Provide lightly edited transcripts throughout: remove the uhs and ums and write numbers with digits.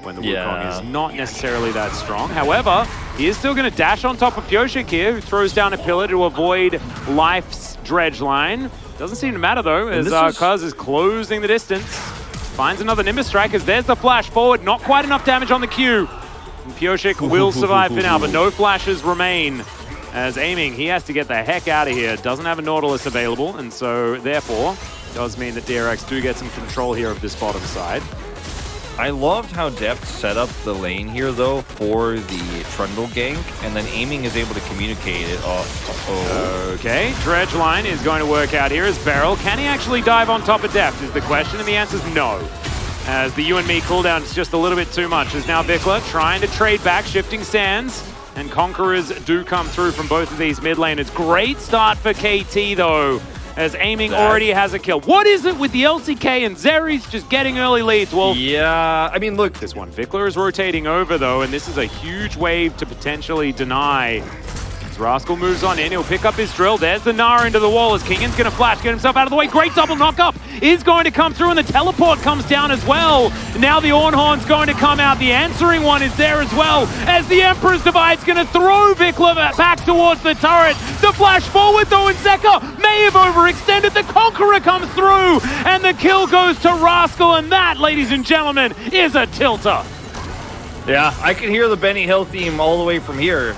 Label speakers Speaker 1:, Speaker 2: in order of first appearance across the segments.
Speaker 1: when the Wukong is not necessarily that strong. However, he is still going to dash on top of Pyosik here, who throws down a pillar to avoid Life's dredge line. Doesn't seem to matter though, as Kuz is closing the distance. Finds another Nimbus strike as there's the flash forward. Not quite enough damage on the Q. And Pyosik will survive for now, but no flashes remain. As Aiming, he has to get the heck out of here. Doesn't have a Nautilus available, and so therefore does mean that DRX do get some control here of this bottom side.
Speaker 2: I loved how Deft set up the lane here, though, for the Trundle gank, and then Aiming is able to communicate it.
Speaker 1: Okay, Dredge line is going to work out here as Beryl. Can he actually dive on top of Deft is the question, and the answer is no. As the you and me cooldown is just a little bit too much. As now Vikla trying to trade back, shifting sands, and Conquerors do come through from both of these mid laners. Great start for KT, though, as Aiming already has a kill. What is it with the LCK and Zeri's just getting early leads, Wolf?
Speaker 2: Yeah, I mean, look.
Speaker 1: This one, Vikla is rotating over, though, and this is a huge wave to potentially deny. As Rascal moves on in, he'll pick up his drill. There's the Nara into the wall as Kingan's going to flash, get himself out of the way. Great double knock-up is going to come through, and the teleport comes down as well. Now the Ornhorn's going to come out. The answering one is there as well, as the Emperor's Divide's going to throw Vikla back towards the turret. The flash forward, though, and Zeka may have overextended. The Conqueror comes through, and the kill goes to Rascal, and that, ladies and gentlemen, is a tilter.
Speaker 2: Yeah, I can hear the Benny Hill theme all the way from here.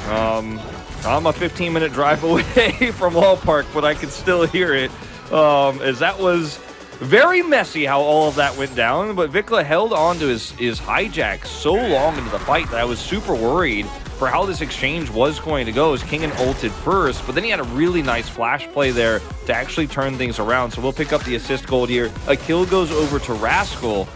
Speaker 2: I'm a 15-minute drive away from Wall Park, but I can still hear it. As that was very messy how all of that went down, but Vikla held on to his hijack so long into the fight that I was super worried for how this exchange was going to go, as Kingan ulted first, but then he had a really nice flash play there to actually turn things around. So we'll pick up the assist gold here. A kill goes over to Rascal,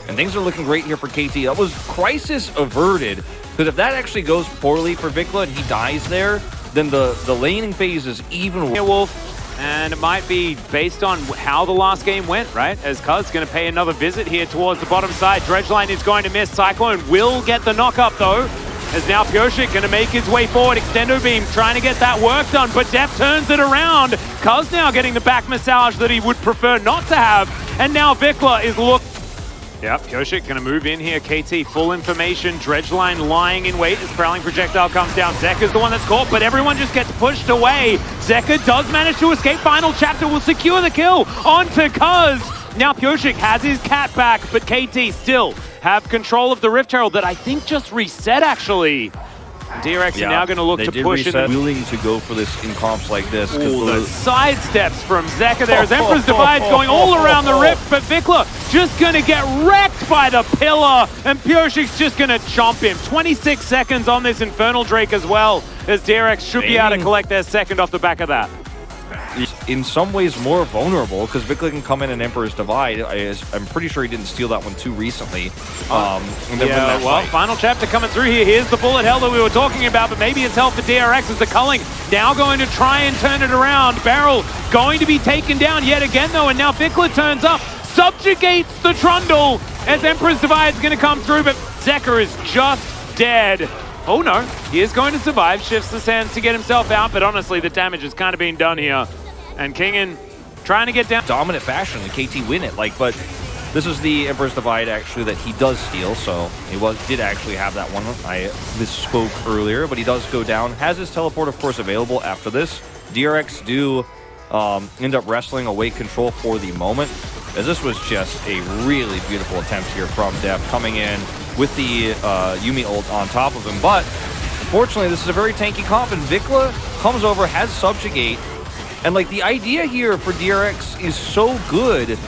Speaker 2: and things are looking great here for KT. That was crisis averted, because if that actually goes poorly for Vikla and he dies there, then the laning phase is even worse.
Speaker 1: Wolf, and it might be based on how the last game went, right? As Cuz going to pay another visit here towards the bottom side. Dredgeline is going to miss. Cyclone will get the knock-up, though, as now Pyosik going to make his way forward. Extendo Beam trying to get that work done, but Def turns it around. Cuz now getting the back massage that he would prefer not to have, and now Vikla is looking. Yep, Pyosik going to move in here. KT, full information. Dredgeline lying in wait as Prowling Projectile comes down. Zeka's the one that's caught, but everyone just gets pushed away. Zeka does manage to escape. Final chapter will secure the kill onto Cuz. Now Pyosik has his cat back, but KT still have control of the Rift Herald that I think just reset, actually. DRX are now going to look to push it.
Speaker 2: Willing to go for this in comps like this.
Speaker 1: Ooh, the side steps from Zeka there as Emperor's Divide's going all around the Rift, but Vikla just going to get wrecked by the pillar, and Pyosik's just going to chomp him. 26 seconds on this Infernal Drake as well, as DRX should be able to collect their second off the back of that.
Speaker 2: In some ways more vulnerable, because Vikla can come in and Emperor's Divide. I'm pretty sure he didn't steal that one too recently.
Speaker 1: Final chapter coming through here. Here's the bullet hell that we were talking about, but maybe it's hell for DRX as the culling now going to try and turn it around. Beryl going to be taken down yet again, though, and now Vikla turns up, subjugates the Trundle as Emperor's Divide is going to come through, but Zeka is just dead. Oh no, he is going to survive, shifts the sands to get himself out, but honestly, the damage has kind of been done here. And Kingan trying to get down.
Speaker 2: Dominant fashion, the KT win it, but this is the Emperor's Divide actually that he does steal, so he did actually have that one. I misspoke earlier, but he does go down. Has his teleport, of course, available after this. DRX do end up wrestling away control for the moment, as this was just a really beautiful attempt here from Def, coming in with the Yuumi ult on top of him. But unfortunately, this is a very tanky comp, and Vikla comes over, has Subjugate, and like the idea here for DRX is so good,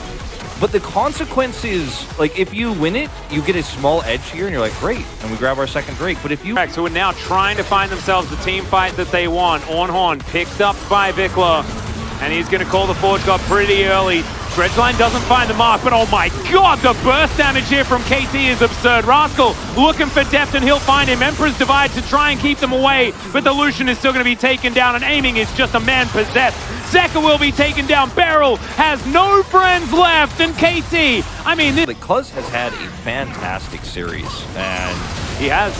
Speaker 2: but the consequences, like if you win it, you get a small edge here, and you're like, great, and we grab our second Drake. But if you...
Speaker 1: So we're now trying to find themselves the team fight that they want. Ornhorn picked up by Vikla, and he's going to call the Forge God pretty early. Dredgeline doesn't find the mark, but oh my god, the burst damage here from KT is absurd. Rascal looking for depth, and he'll find him. Emperor's Divide to try and keep them away, but the Lucian is still going to be taken down, and Aiming is just a man possessed. Zeka will be taken down. Beryl has no friends left, and KT, I mean...
Speaker 2: Cuz has had a fantastic series, and...
Speaker 1: He has.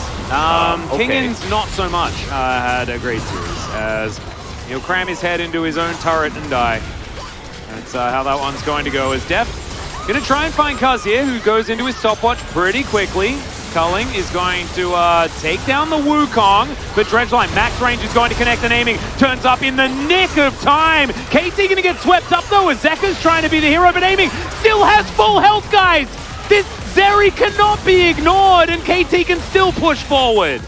Speaker 1: Kingan's not so much had a great series, as he'll cram his head into his own turret and die. That's how that one's going to go, as Def Gonna try and find Cuz here, who goes into his stopwatch pretty quickly. Culling is going to take down the Wukong, but Dredgeline, max range is going to connect, and Aiming turns up in the nick of time. KT gonna get swept up though, as Zeka's trying to be the hero, but Aiming still has full health, guys! This Zeri cannot be ignored, and KT can still push forward.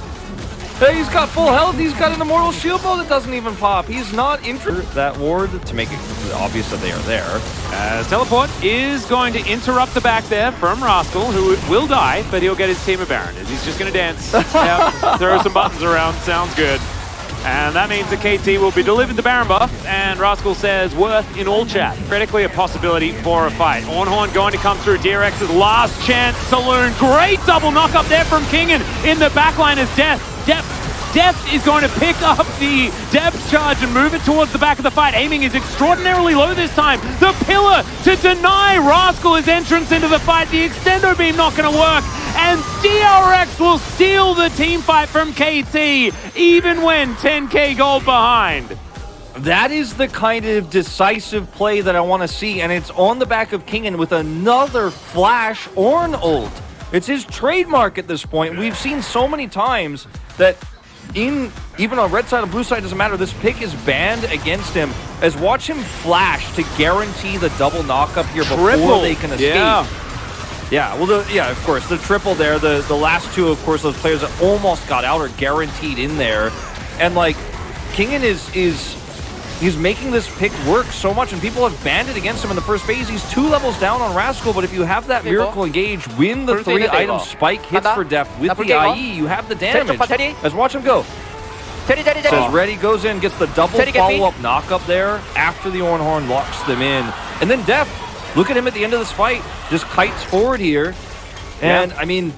Speaker 2: Hey, he's got full health. He's got an immortal shield bow that doesn't even pop. He's not interested in that ward to make it obvious that they are there.
Speaker 1: As Teleport is going to interrupt the back there from Rascal, who will die, but he'll get his team of Baron. He's just going to dance. Yeah, throw some buttons around. Sounds good. And that means that KT will be delivered the Baron buff, and Rascal says worth in all chat. Critically a possibility for a fight. Ornhorn going to come through. DRX's last chance saloon. Great double knock up there from Kingen in the backline as Deft is going to pick up the depth charge and move it towards the back of the fight. Aiming is extraordinarily low this time. The pillar to deny Rascal his entrance into the fight. The extendo beam not going to work. And DRX will steal the team fight from KT, even when 10k gold behind.
Speaker 2: That is the kind of decisive play that I want to see, and it's on the back of Kingen with another flash Ornn ult. It's his trademark at this point. We've seen so many times that even on red side or blue side, doesn't matter, this pick is banned against him. As watch him flash to guarantee the double knock up here before they can escape. Yeah, well, of course, the triple there, the last two, of course, those players that almost got out are guaranteed in there. And, like, Kingen he's making this pick work so much, and people have banned it against him in the first phase. He's 2 levels down on Rascal, but if you have that Miracle Engage, win the 3-item spike hits for Deft with the IE, you have the damage. Let's watch him go. Says ready, goes in, gets the double follow-up knock-up there after the Ornhorn locks them in. And then Deft, look at him at the end of this fight, just kites forward here. And, I mean,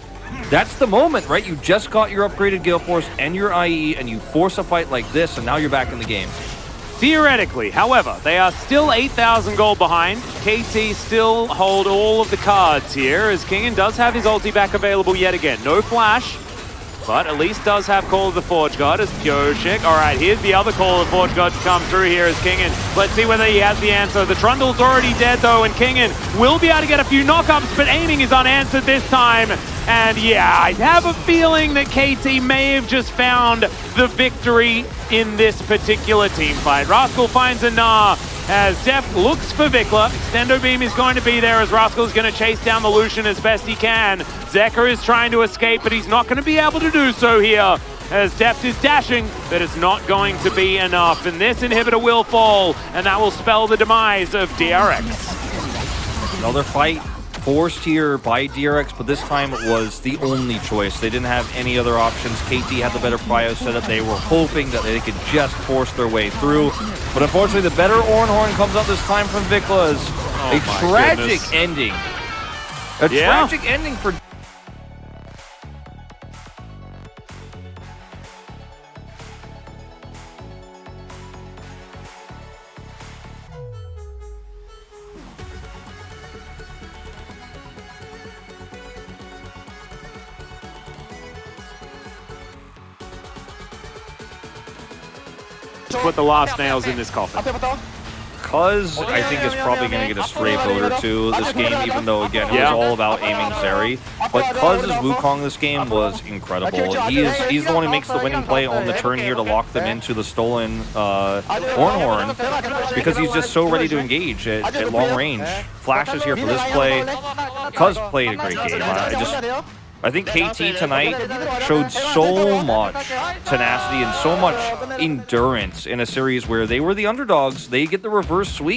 Speaker 2: that's the moment, right? You just got your upgraded Gale Force and your IE, and you force a fight like this, and now you're back in the game.
Speaker 1: Theoretically, however, they are still 8,000 gold behind. KT still hold all of the cards here, as Kingen does have his ulti back available yet again. No flash, but at least does have Call of the Forge God as Pyoshik. All right, here's the other Call of the Forge God to come through here as Kingen. Let's see whether he has the answer. The Trundle's already dead, though, and Kingen will be able to get a few knockups, but Aiming is unanswered this time. And yeah, I have a feeling that KT may have just found the victory in this particular team fight. Rascal finds a Gnar as Deft looks for Vikla. Extendo beam is going to be there as Rascal is going to chase down the Lucian as best he can. Zeka is trying to escape, but he's not going to be able to do so here as Deft is dashing, but it's not going to be enough. And this inhibitor will fall, and that will spell the demise of DRX.
Speaker 2: Another fight forced here by DRX, but this time it was the only choice. They didn't have any other options. KT had the better prio setup. They were hoping that they could just force their way through. But unfortunately, the better Ornhorn comes out this time from Vikla as a tragic ending. A tragic ending for...
Speaker 1: Put the last nails in this coffin.
Speaker 2: Cuz, I think, is probably going to get a stray vote or two this game, even though, again, it was all about Aiming Zeri. But Cuz's Wukong this game was incredible. He's the one who makes the winning play on the turn here to lock them into the stolen Ornhorn, because he's just so ready to engage at long range. Flash is here for this play. Cuz played a great game. I think KT tonight showed so much tenacity and so much endurance in a series where they were the underdogs. They get the reverse sweep.